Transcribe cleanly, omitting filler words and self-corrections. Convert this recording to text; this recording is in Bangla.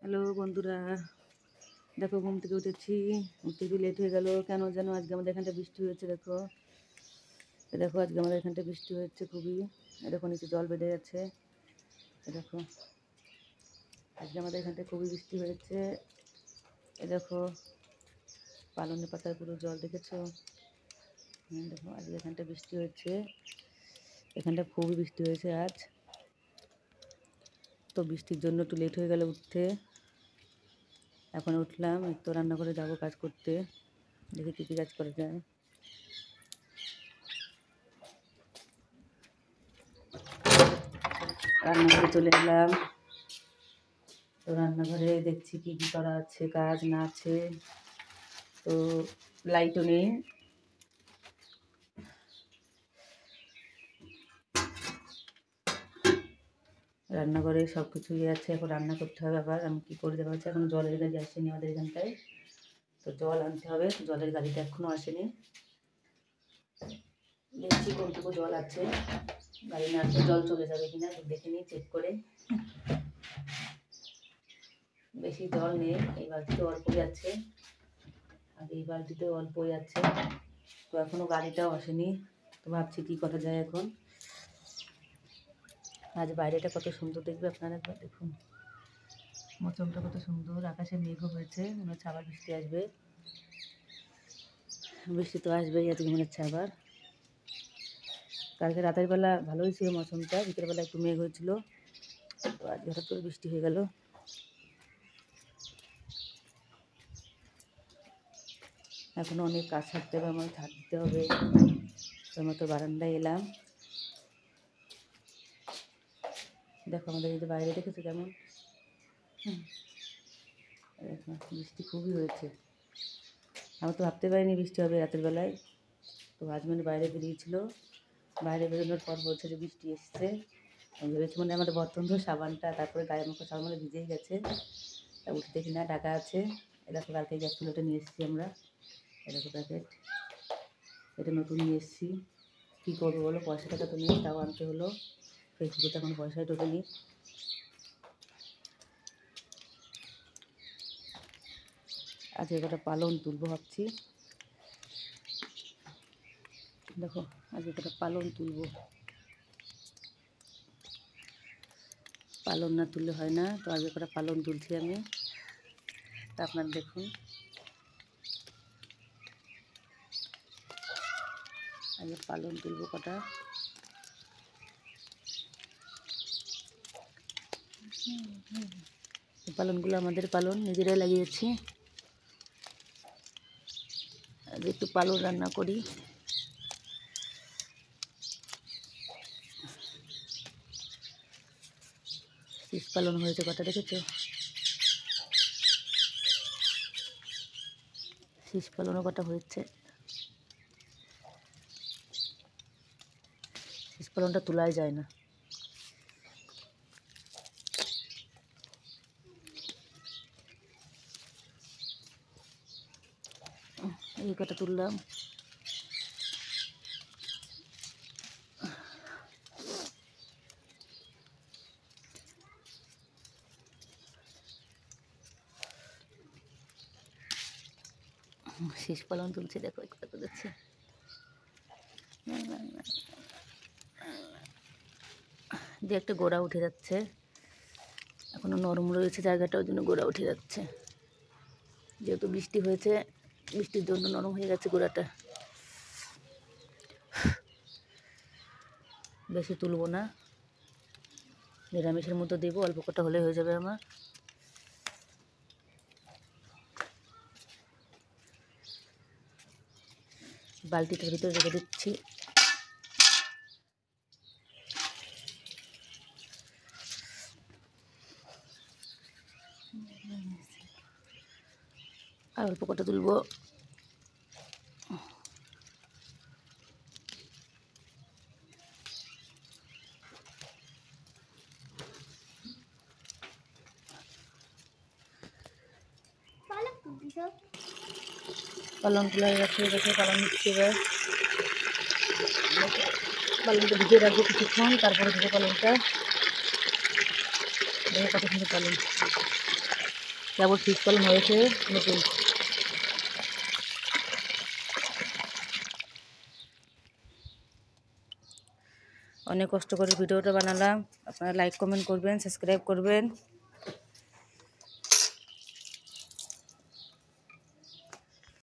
হ্যালো বন্ধুরা, দেখো ঘুম থেকে উঠেছি। উঠতে একটু লেট হয়ে গেল কেন যেন। আজকে আমাদের এখানটা বৃষ্টি হয়েছে। দেখো দেখো আজকে আমাদের এখানটা বৃষ্টি হচ্ছে খুবই। দেখো নিচে জল বেঁধে যাচ্ছে। দেখো আজকে আমাদের এখানটায় খুবই বৃষ্টি হয়েছে। দেখো পালনের পাতায় পুরো জল দেখেছো। দেখো আজকে এখানটা বৃষ্টি হচ্ছে। এখানটা খুবই বৃষ্টি হয়েছে আজ। তো বৃষ্টির জন্য একটু লেট হয়ে গেল উঠতে। এখন উঠলাম, একটু রান্না করে যাবো কাজ করতে। দেখি কী কী কাজ করা যায়। রান্নাঘরে চলে এলাম। তো রান্নাঘরে দেখছি কী কী করা আছে, কাজ না আছে। তো লাইটও নেই। রান্নাঘরে সব কিছুই আছে, এখন রান্না করতে হবে। আবার আমি কী করে দেওয়া হচ্ছে, এখন জলের গাড়ি আসেনি আমাদের এখানটায়। তো জল আনতে হবে, জলের গাড়িটা এখনও আসেনি। দেখছি কোনটুকু জল আছে, গাড়ি না আসলে জল চলে যাবে কিনা দেখে নিই চেক করে। বেশি জল নেই, এই বালতিতে অল্পই আছে আর এই বালতিতে অল্পই আছে। তো এখনও গাড়িটাও আসেনি। তো ভাবছি কী করা যায় এখন। আজ বাইরেটা কত সুন্দর দেখবে আপনারা, একবার দেখুন। মৌসুমটা কত সুন্দর, আকাশে মেঘও হয়েছে, মনে হচ্ছে আবার বৃষ্টি আসবে। বৃষ্টি তো আসবেই আজকে মনে হচ্ছে আবার। কালকে রাতের বেলা ভালোই ছিল মৌসুমটা, বিকেলবেলা একটু মেঘ হয়েছিল। তো আজ হঠাৎ করে বৃষ্টি হয়ে গেল। এখনও অনেক কাজ থাকতে হবে, আমার ঝাড় দিতে হবে। আমার তো বারান্দায় এলাম। দেখো আমাদের এই যে বাইরে দেখেছো কেমন। দেখো বৃষ্টি খুবই হয়েছে। আমি তো ভাবতে পারিনি বৃষ্টি হবে রাতের বেলায়। তো হাজব্যান্ড বাইরে বেরিয়েছিল, বাইরে বেরোনোর পর বলছে যে বৃষ্টি এসছে। আমি ভেবেছি মানে আমাদের বর্তমান ধরে সাবানটা, তারপরে গায়ে মুখে সাবান মানে ভিজেই গেছে। তা উঠে দেখি না, ঢাকা আছে। এরকম কালকে গ্যাস চুলাটা নিয়ে এসেছি আমরা, এরকম প্যাকেট। এটা নতুন নিয়ে এসেছি। কী করবো বলো, পয়সা টাকা তো নেই, তাও আনতে হলো। ফেসবুকে তো এখন পয়সায় ঢোকেনি। আজকে কটা পালন তুলবো ভাবছি। দেখো আজকে কটা পালন তুলবো। পালন না তুললে হয় না, তো আজকে কটা পালন তুলছি আমি। তা আপনার দেখুন, আজকে পালন তুলবো কটা। এই পালনগুলো আমাদের পালন, নিজেরাই লাগিয়েছি। আজ একটু পালন রান্না করি। শীষ পালন হয়েছে কটা দেখেছো। শীষ পালনও কটা হয়েছে। শীষ পালনটা তোলাই যায় না। এই কটা তুললাম। শীষ পালন তুলছি, দেখো কত তুলেছি। যে একটা গোড়া উঠে যাচ্ছে, এখনো নরম রয়েছে জায়গাটা, ওই জন্য গোড়া উঠে যাচ্ছে। যেহেতু বৃষ্টি হয়েছে, বৃষ্টির জন্য নরম হয়ে গেছে গোড়াটা। বেশি তুলবো না, নিরামিষের মতো দেবো, অল্প কটা হলে হয়ে যাবে আমার। বালতিটার ভিতরে রেখে দিচ্ছি। আর অল্প কটা তুলবো। পালন তুলে গেছে, পালন দিচ্ছি এবার। পালনটা ভিজিয়ে রাখবো কিছুক্ষণ, তারপরে দেবো পালনটা। দেখো কত সুন্দর পালন। কেবল শীতকালীন হয়েছে নতুন। অনেক কষ্ট করে ভিডিওটা বানালাম, আপনারা লাইক কমেন্ট করবেন, সাবস্ক্রাইব করবেন।